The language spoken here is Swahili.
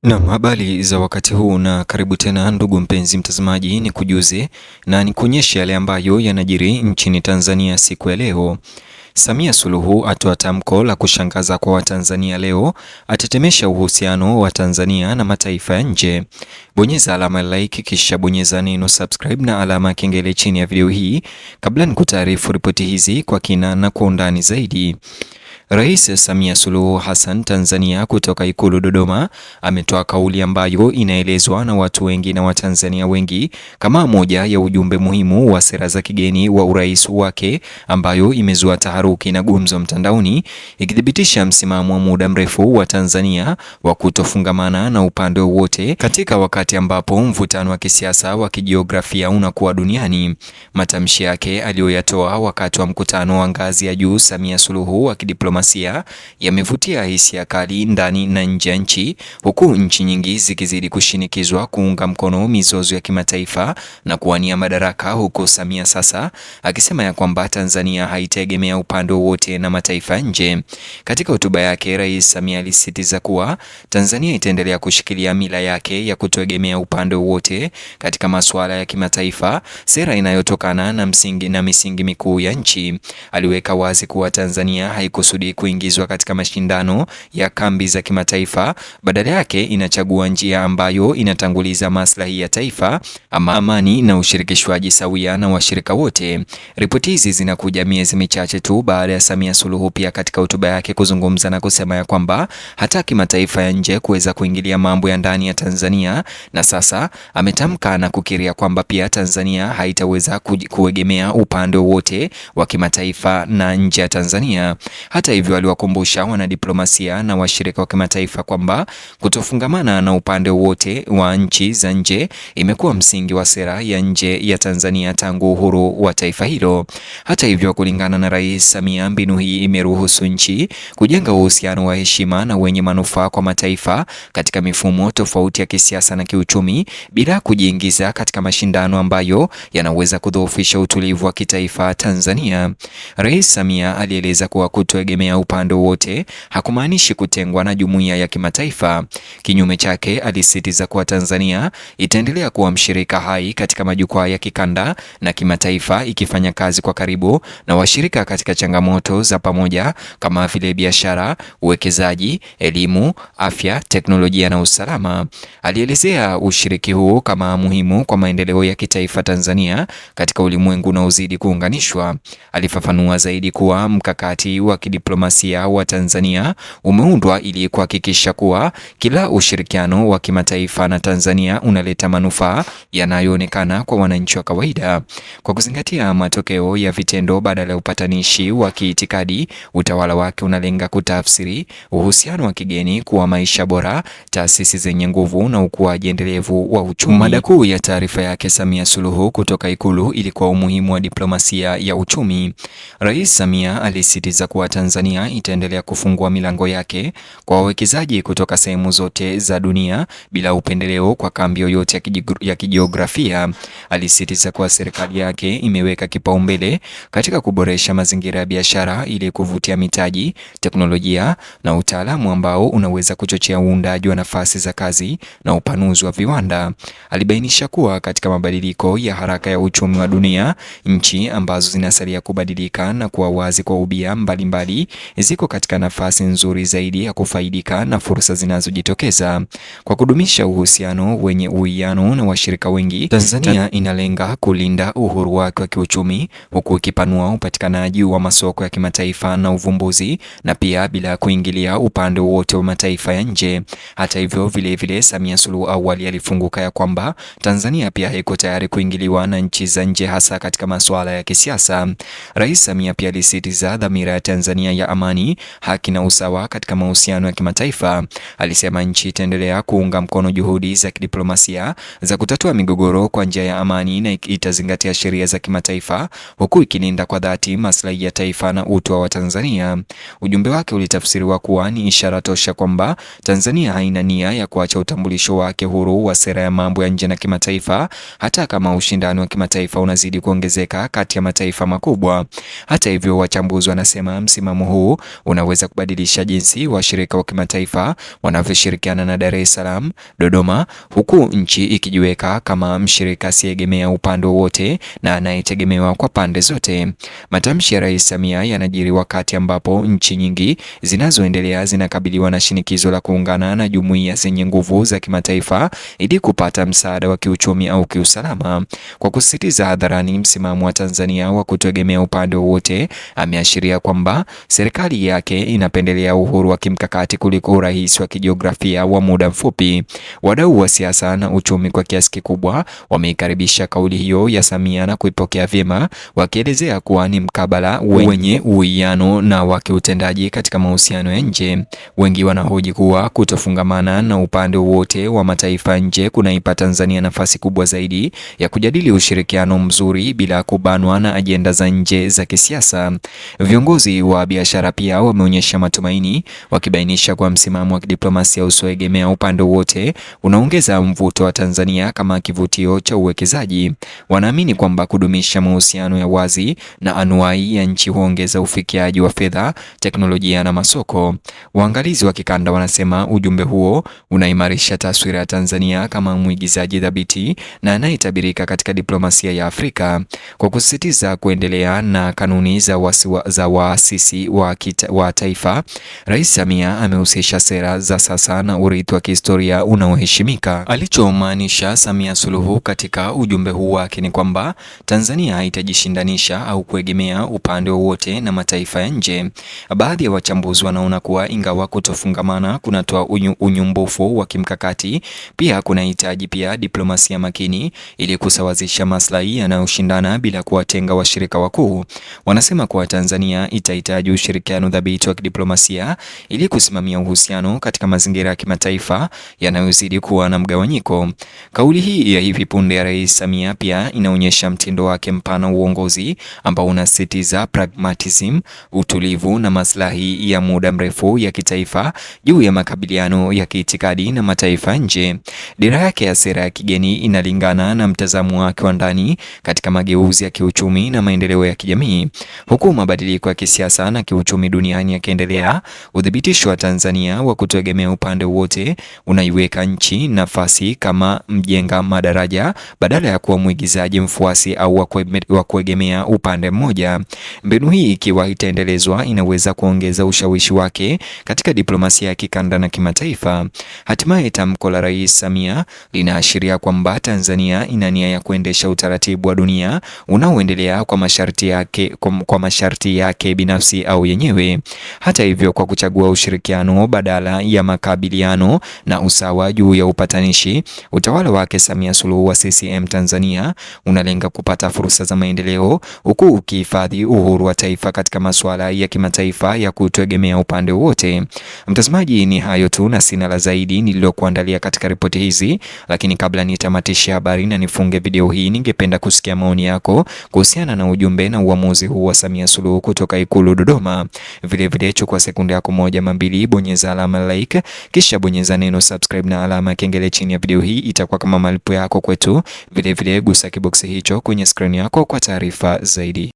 Naam, habari za wakati huu na karibu tena ndugu mpenzi mtazamaji, ni kujuze na nikuonyeshe yale ambayo yanajiri nchini Tanzania siku ya leo. Samia Suluhu atoa tamko la kushangaza kwa Watanzania leo, atetemesha uhusiano wa Tanzania na mataifa ya nje. Bonyeza alama ya like kisha bonyeza neno subscribe na alama ya kengele chini ya video hii kabla nikutaarifu ripoti hizi kwa kina na kwa undani zaidi. Rais Samia Suluhu Hassan Tanzania kutoka Ikulu Dodoma ametoa kauli ambayo inaelezwa na watu wengi na Watanzania wengi kama moja ya ujumbe muhimu wa sera za kigeni wa urais wake, ambayo imezua taharuki na gumzo mtandaoni, ikithibitisha msimamo wa muda mrefu wa Tanzania wa kutofungamana na upande wowote katika wakati ambapo mvutano wa kisiasa wa kijiografia unakuwa duniani. Matamshi yake aliyoyatoa wakati wa mkutano wa ngazi ya juu Samia Suluhu wa kidiplomasia yamevutia hisia kali ndani na nje ya nchi, huku nchi nyingi zikizidi kushinikizwa kuunga mkono mizozo ya kimataifa na kuwania madaraka, huku Samia sasa akisema ya kwamba Tanzania haitegemea upande wowote na mataifa nje. Katika hotuba yake, Rais Samia alisisitiza kuwa Tanzania itaendelea kushikilia mila yake ya kutoegemea upande wowote katika masuala ya kimataifa, sera inayotokana na misingi mikuu ya nchi. Aliweka wazi kuwa Tanzania haikusudi kuingizwa katika mashindano ya kambi za kimataifa, badala yake inachagua njia ambayo inatanguliza maslahi ya taifa, amani na ushirikishwaji sawia na washirika wote. Ripoti hizi zinakuja miezi michache tu baada ya Samia Suluhu pia katika hotuba yake kuzungumza na kusema ya kwamba hataki mataifa ya nje kuweza kuingilia mambo ya ndani ya Tanzania, na sasa ametamka na kukiria kwamba pia Tanzania haitaweza kuegemea upande wote wa kimataifa na nje ya Tanzania. Hata hivyo, aliwakumbusha wanadiplomasia na washirika wa kimataifa kwamba kutofungamana na upande wote wa nchi za nje imekuwa msingi wa sera ya nje ya Tanzania tangu uhuru wa taifa hilo. Hata hivyo, kulingana na Rais Samia, mbinu hii imeruhusu nchi kujenga uhusiano wa heshima na wenye manufaa kwa mataifa katika mifumo tofauti ya kisiasa na kiuchumi, bila kujiingiza katika mashindano ambayo yanaweza kudhoofisha utulivu wa kitaifa Tanzania. Rais Samia alieleza kuwa kutoegemea upande wote hakumaanishi kutengwa na jumuiya ya kimataifa. Kinyume chake, alisisitiza kuwa Tanzania itaendelea kuwa mshirika hai katika majukwaa ya kikanda na kimataifa, ikifanya kazi kwa karibu na washirika katika changamoto za pamoja kama vile biashara, uwekezaji, elimu, afya, teknolojia na usalama. Alielezea ushiriki huu kama muhimu kwa maendeleo ya kitaifa Tanzania katika ulimwengu unaozidi kuunganishwa. Alifafanua zaidi kuwa mkakati wa kidiplomasia wa Tanzania umeundwa ili kuhakikisha kuwa kila ushirikiano wa kimataifa na Tanzania unaleta manufaa yanayoonekana kwa wananchi wa kawaida. Kwa kuzingatia matokeo ya vitendo badala ya upatanishi wa kiitikadi, utawala wake unalenga kutafsiri uhusiano wa kigeni kuwa maisha bora, taasisi zenye nguvu na ukuaji endelevu wa uchumi. Mada kuu ya taarifa yake Samia Suluhu kutoka Ikulu ilikuwa umuhimu wa diplomasia ya uchumi. Rais Samia alisisitiza kuwa Tanzania itaendelea kufungua milango yake kwa wawekezaji kutoka sehemu zote za dunia bila upendeleo kwa kambi yoyote ya kijiografia. Alisisitiza kuwa serikali yake imeweka kipaumbele katika kuboresha mazingira ya biashara ili kuvutia mitaji, teknolojia na utaalamu ambao unaweza kuchochea uundaji wa nafasi za kazi na upanuzi wa viwanda. Alibainisha kuwa katika mabadiliko ya haraka ya uchumi wa dunia, nchi ambazo zinasalia kubadilika na kuwa wazi kwa ubia mbalimbali ziko katika nafasi nzuri zaidi ya kufaidika na fursa zinazojitokeza. Kwa kudumisha uhusiano wenye uwiano na washirika wengi, Tanzania inalenga kulinda uhuru wake wa kiuchumi, huku ikipanua upatikanaji wa masoko ya kimataifa na uvumbuzi, na pia bila kuingilia upande wote wa mataifa ya nje. Hata hivyo, vile Samia Suluhu awali alifunguka ya kwamba Tanzania pia haiko tayari kuingiliwa na nchi za nje, hasa katika masuala ya kisiasa. Rais Samia pia alisisitiza dhamira ya Tanzania ya amani, haki na usawa katika mahusiano ya kimataifa. Alisema nchi itaendelea kuunga mkono juhudi za kidiplomasia za kutatua migogoro kwa njia ya amani na itazingatia sheria za kimataifa, huku ikilinda kwa dhati maslahi ya taifa na utu wa Tanzania. Ujumbe wake ulitafsiriwa kuwa ni ishara tosha kwamba Tanzania haina nia ya kuacha utambulisho wake huru wa sera ya mambo ya nje na kimataifa, hata kama ushindani wa kimataifa unazidi kuongezeka kati ya mataifa makubwa. Hata hivyo, wachambuzi wanasema msimamo huu unaweza kubadilisha jinsi washirika wa kimataifa wanavyoshirikiana na Dar es Salaam, Dodoma, huku nchi ikijiweka kama mshirika asiyeegemea upande wowote na anayetegemewa kwa pande zote. Matamshi ya Rais Samia yanajiri wakati ambapo nchi nyingi zinazoendelea zinakabiliwa na shinikizo la kuungana na jumuiya zenye nguvu za kimataifa ili kupata msaada wa kiuchumi au kiusalama. Kwa kusisitiza hadharani msimamo wa Tanzania wa kutoegemea upande wowote, ameashiria kwamba serikali yake inapendelea uhuru wa kimkakati kuliko urahisi wa kijiografia wa muda mfupi. Wadau wa siasa na uchumi kwa kiasi kikubwa wameikaribisha kauli hiyo ya Samia na kuipokea vyema, wakielezea kuwa ni mkabala wenye uwiano na wa kiutendaji katika mahusiano ya nje. Wengi wanahoji kuwa kutofungamana na upande wote wa mataifa nje kunaipa Tanzania nafasi kubwa zaidi ya kujadili ushirikiano mzuri bila kubanwa na ajenda za nje za kisiasa. Viongozi wa biashara pia wameonyesha matumaini, wakibainisha kwa msimamo wa kidiplomasia usioegemea upande wote unaongeza mvuto wa Tanzania kama kivutio cha uwekezaji. Wanaamini kwamba kudumisha mahusiano ya wazi na anuai ya nchi huongeza ufikiaji wa fedha, teknolojia na masoko. Waangalizi wa kikanda wanasema ujumbe huo unaimarisha taswira ya Tanzania kama mwigizaji thabiti na anayetabirika katika diplomasia ya Afrika. Kwa kusisitiza kuendelea na kanuni za waasisi wa taifa, Rais Samia amehusisha sera za sasa na urithi wa kihistoria unaoheshimika. Alichomaanisha Samia Suluhu katika ujumbe huu wake ni kwamba Tanzania haitajishindanisha au kuegemea upande wowote na mataifa ya nje. Baadhi ya wachambuzi wanaona kuwa ingawa kutofungamana kunatoa unyumbufu wa kimkakati, pia kunahitaji diplomasia makini ili kusawazisha maslahi yanayoshindana bila kuwatenga washirika wakuu. Wanasema kuwa Tanzania itahitaji ushirikiano thabiti wa kidiplomasia ili kusimamia uhusiano katika mazingira ya kimataifa yanayozidi kuwa na mgawanyiko. Kauli hii ya hivi punde ya Rais Samia pia inaonyesha mtindo wake mpana uongozi ambao unasisitiza pragmatism, utulivu na maslahi ya muda mrefu ya kitaifa juu ya makabiliano ya kiitikadi na mataifa nje. Dira yake ya sera ya kigeni inalingana na mtazamo wake wa ndani katika mageuzi ya kiuchumi na maendeleo ya kijamii. Huku mabadiliko ya kisiasa na kiuchumi duniani yakiendelea, udhibitisho wa Tanzania wa kutoegemea upande wote unaiweka nchi nafasi kama mjenga madaraja badala ya kuwa mwigizaji mfuasi au wa kuegemea upande mmoja. Mbinu hii ikiwa itaendelezwa inaweza kuongeza ushawishi wake katika diplomasia ya kikanda na kimataifa. Hatimaye tamko la Rais Samia linaashiria kwamba Tanzania ina nia ya kuendesha utaratibu wa dunia unaoendelea kwa masharti yake binafsi au yenyewe. Hata hivyo, kwa kuchagua ushirikiano badala ya makabiliano na usawa juu ya upatanishi, utawala wake Samia Suluhu wa CCM Tanzania unalenga kupata fursa za maendeleo huku ukihifadhi uhuru wa taifa katika masuala ya kimataifa ya kutoegemea upande wote. Mtazamaji, ni hayo tu na sina la zaidi nililokuandalia katika ripoti hizi, lakini kabla nitamatishe habari na nifunge video hii, ningependa kusikia maoni yako kuhusiana na ujumbe na uamuzi huu wa Samia Suluhu kutoka Ikulu Dodoma. Vile chukua sekunde yako moja mambili, bonyeza alama like, kisha bonyeza neno subscribe na alama ya kengele chini ya video hii, itakuwa kama malipo yako kwetu. Vile gusa kiboksi hicho kwenye screen yako kwa taarifa zaidi.